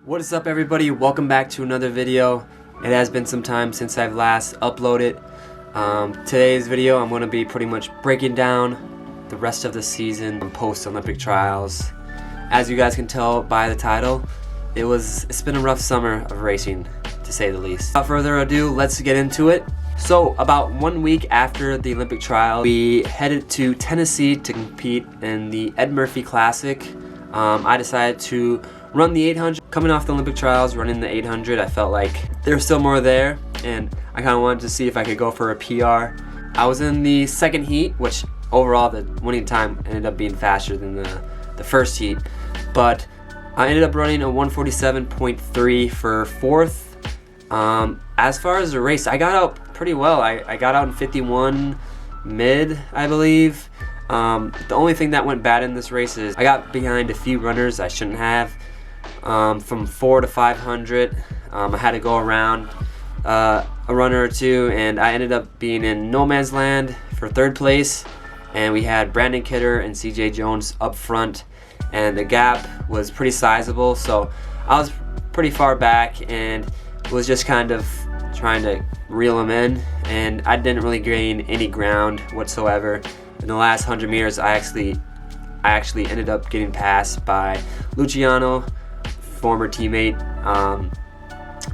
What is up, everybody? Welcome back to another video. It has been some time since I've last uploaded. Today's video I'm going to be pretty much breaking down the rest of the season post-Olympic trials. As you guys can tell by the title, it's been a rough summer of racing, to say the least. Without further ado, let's get into it. So about 1 week after the Olympic trial, we headed to Tennessee to compete in the Ed Murphy Classic. I decided to run the 800. Coming off the Olympic trials, running the 800, I felt like there was still more there, and I kind of wanted to see if I could go for a PR. I was in the second heat, which overall the winning time ended up being faster than the first heat, but I ended up running a 147.3 for fourth. As far as the race, I got out pretty well. I got out in 51 mid, I believe. The only thing that went bad in this race is I got behind a few runners I shouldn't have. From 4 to 500, I had to go around a runner or two, and I ended up being in no man's land for third place. And we had Brandon Kidder and CJ Jones up front, and the gap was pretty sizable, so I was pretty far back and was just kind of trying to reel them in, and I didn't really gain any ground whatsoever. In the last 100 meters, I actually ended up getting passed by Luciano, former teammate,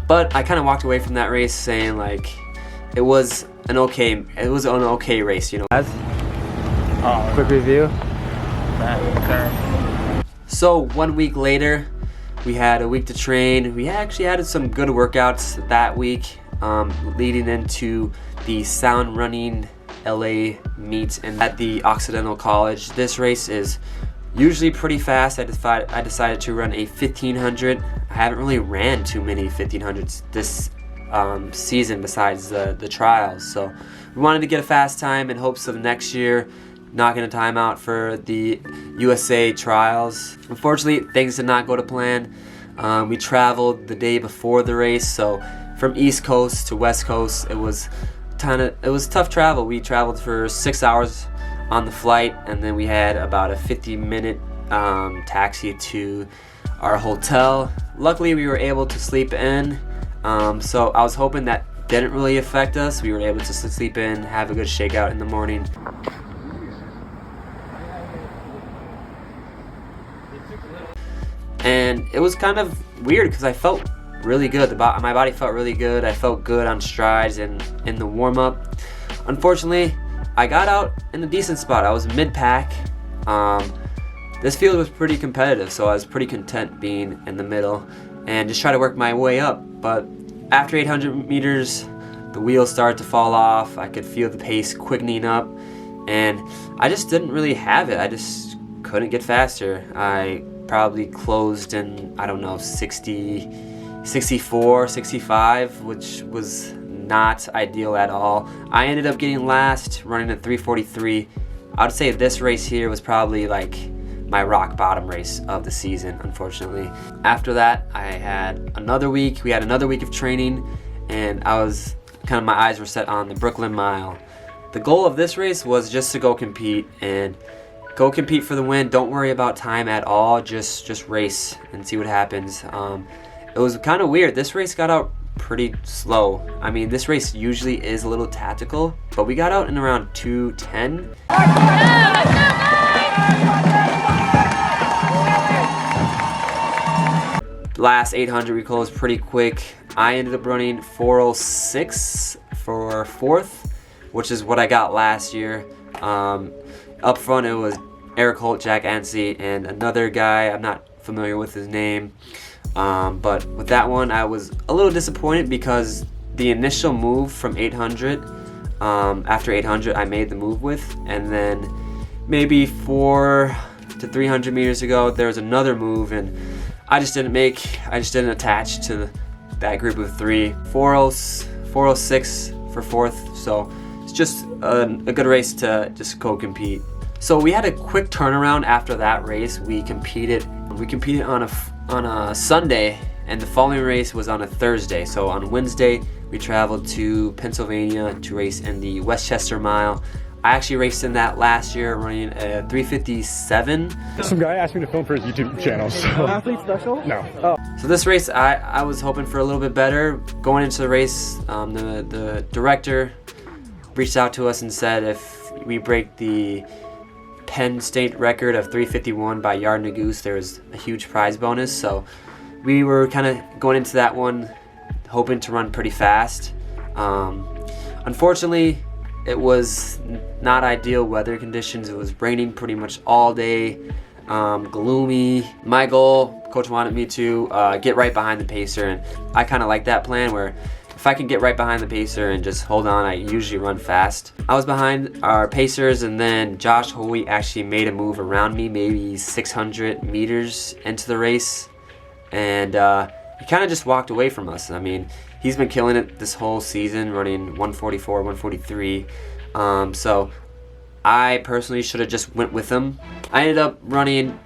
but I kind of walked away from that race saying like it was an okay race, you know. Quick review. So 1 week later, we had a week to train. We actually had some good workouts that week, leading into the Sound Running LA meet and at the Occidental College. This race is usually pretty fast. I decided to run a 1500. I haven't really ran too many 1500s this season besides the trials, so we wanted to get a fast time in hopes of next year knocking a time out for the USA trials. Unfortunately, things did not go to plan. We traveled the day before the race, so from East Coast to West Coast, it was tough travel. We traveled for 6 hours on the flight, and then we had about a 50-minute taxi to our hotel. Luckily, we were able to sleep in, so I was hoping that didn't really affect us. We were able to sleep in, have a good shakeout in the morning. And it was kind of weird because I felt really good. My body felt really good. I felt good on strides and in the warm-up. Unfortunately, I got out in a decent spot. I was mid-pack. This field was pretty competitive, so I was pretty content being in the middle and just try to work my way up. But after 800 meters, the wheels started to fall off. I could feel the pace quickening up, and I just didn't really have it. I just couldn't get faster. I probably closed in, I don't know, 60, 64, 65, which was not ideal at all. I ended up getting last, running a 3:43. I would say this race here was probably like my rock bottom race of the season, unfortunately. After that, I had another week. We had another week of training, and my eyes were set on the Brooklyn Mile. The goal of this race was just to go compete for the win. Don't worry about time at all. Just race and see what happens. It was kind of weird. This race got out pretty slow. I mean, this race usually is a little tactical, but we got out in around 2:10. Last 800 we closed pretty quick. I ended up running 4:06 for fourth, which is what I got last year. Up front it was Eric Holt, Jack Ansey, and another guy. I'm not familiar with his name. But with that one, I was a little disappointed because the initial move from 800, after 800, I made the move with, and then maybe 4 to 300 meters ago, there was another move, and I just didn't attach to that group of three. 4:06 for fourth, so it's just a good race to just go compete. So we had a quick turnaround after that race. We competed on a Sunday, and the following race was on a Thursday. So on Wednesday, we traveled to Pennsylvania to race in the Westchester Mile. I actually raced in that last year running a 357. Some guy asked me to film for his YouTube channel. So. Athlete special? No. Oh. So this race, I was hoping for a little bit better. Going into the race, the director reached out to us and said if we break the Penn State record of 351 by yard and a goose, there was a huge prize bonus. So we were kind of going into that one hoping to run pretty fast. Unfortunately, it was not ideal weather conditions. It was raining pretty much all day, gloomy. My goal, coach wanted me to get right behind the pacer, and I kind of like that plan where if I can get right behind the pacer and just hold on, I usually run fast. I was behind our pacers, and then Josh Hoey actually made a move around me, maybe 600 meters into the race, and he kind of just walked away from us. I mean, he's been killing it this whole season, running 144, 143. So I personally should have just went with him. I ended up running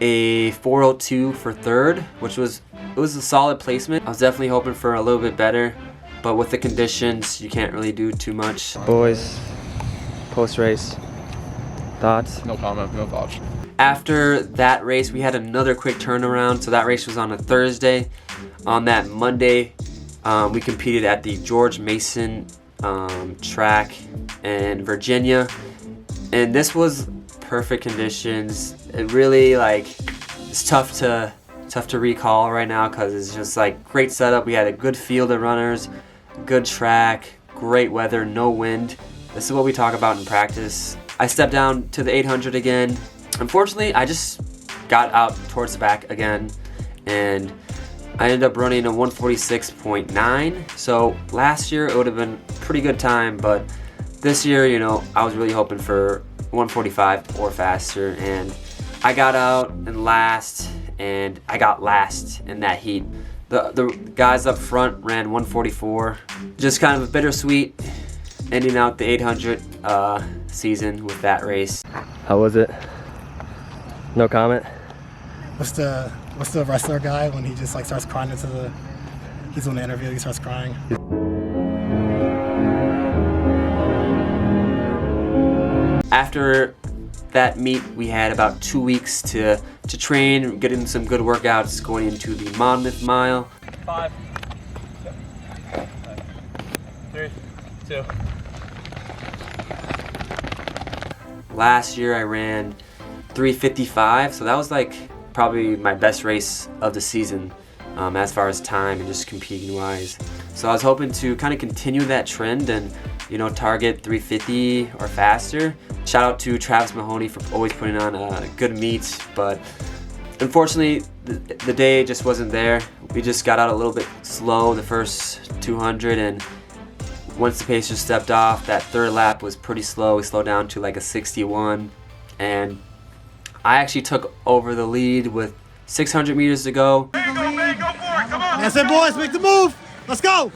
a 402 for third, which was a solid placement. I was definitely hoping for a little bit better, but with the conditions, you can't really do too much. Boys, post-race, thoughts? No comment, no thoughts. After that race, we had another quick turnaround. So that race was on a Thursday. On that Monday, we competed at the George Mason track in Virginia, and this was perfect conditions. It really it's tough to recall right now because it's just like great setup. We had a good field of runners, good track, great weather, no wind. This is what we talk about in practice. I stepped down to the 800 again. Unfortunately, I just got out towards the back again, and I ended up running a 146.9. So last year it would have been a pretty good time, but this year, I was really hoping for 145 or faster, and I got out in last, and I got last in that heat. The guys up front ran 144. Just kind of a bittersweet ending out the 800 season with that race. How was it? No comment? What's the wrestler guy when he just starts crying he's on the interview, he starts crying. After that meet, we had about 2 weeks to train, get in some good workouts going into the Monmouth Mile. 5, 3, 2. Last year I ran 355, so that was probably my best race of the season as far as time and just competing wise. So I was hoping to kind of continue that trend and target 350 or faster. Shout out to Travis Mahoney for always putting on a good meet, but unfortunately the day just wasn't there. We just got out a little bit slow the first 200, and once the pacer stepped off, that third lap was pretty slow. We slowed down to a 61, and I actually took over the lead with 600 meters to go. There you go, man, go for it, come on! That's it, boys, make the move! Let's go!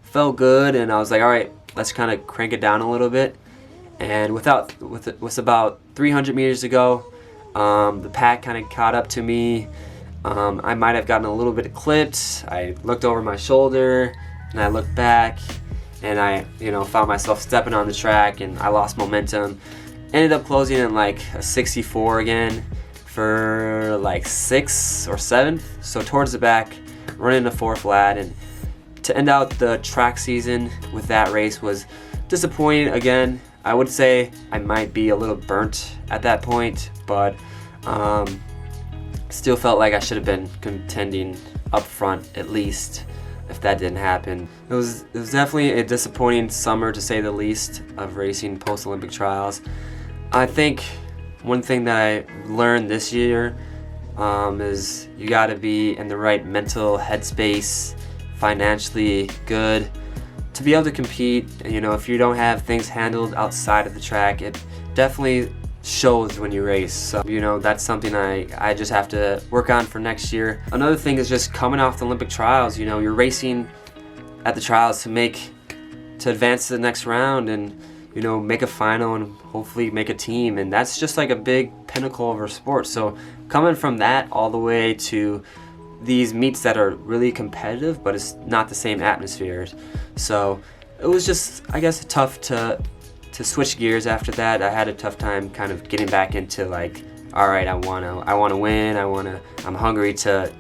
Felt good, and I was like, all right, let's kind of crank it down a little bit. And with about 300 meters to go, the pack kind of caught up to me. I might have gotten a little bit clipped. I looked over my shoulder, and I looked back, and I found myself stepping on the track, and I lost momentum. Ended up closing in a 64 again for 6th or 7th. So towards the back, running a 4 flat, and to end out the track season with that race was disappointing again. I would say I might be a little burnt at that point, but still felt like I should have been contending up front at least if that didn't happen. It was definitely a disappointing summer, to say the least, of racing post-Olympic trials. I think one thing that I learned this year is you got to be in the right mental headspace, financially good, to be able to compete. If you don't have things handled outside of the track, it definitely shows when you race. So that's something I just have to work on for next year. Another thing is just coming off the Olympic trials. You're racing at the trials to advance to the next round and make a final and hopefully make a team, and that's just a big pinnacle of our sport. So coming from that all the way to these meets that are really competitive, but it's not the same atmosphere. So it was just, I guess, tough to switch gears after that. I had a tough time kind of getting back into like, all right, I wanna win. I'm hungry to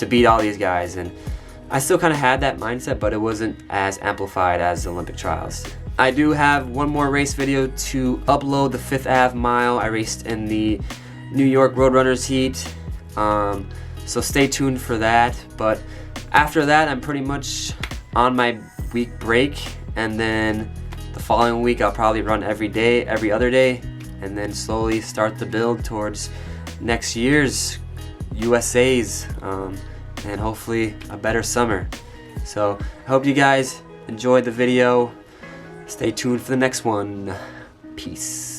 beat all these guys, and I still kind of had that mindset, but it wasn't as amplified as the Olympic trials. I do have one more race video to upload, the 5th Ave Mile. I raced in the New York Roadrunners Heat, so stay tuned for that. But after that, I'm pretty much on my week break, and then the following week I'll probably run every day, every other day, and then slowly start the build towards next year's USA's, and hopefully a better summer. So I hope you guys enjoyed the video. Stay tuned for the next one. Peace.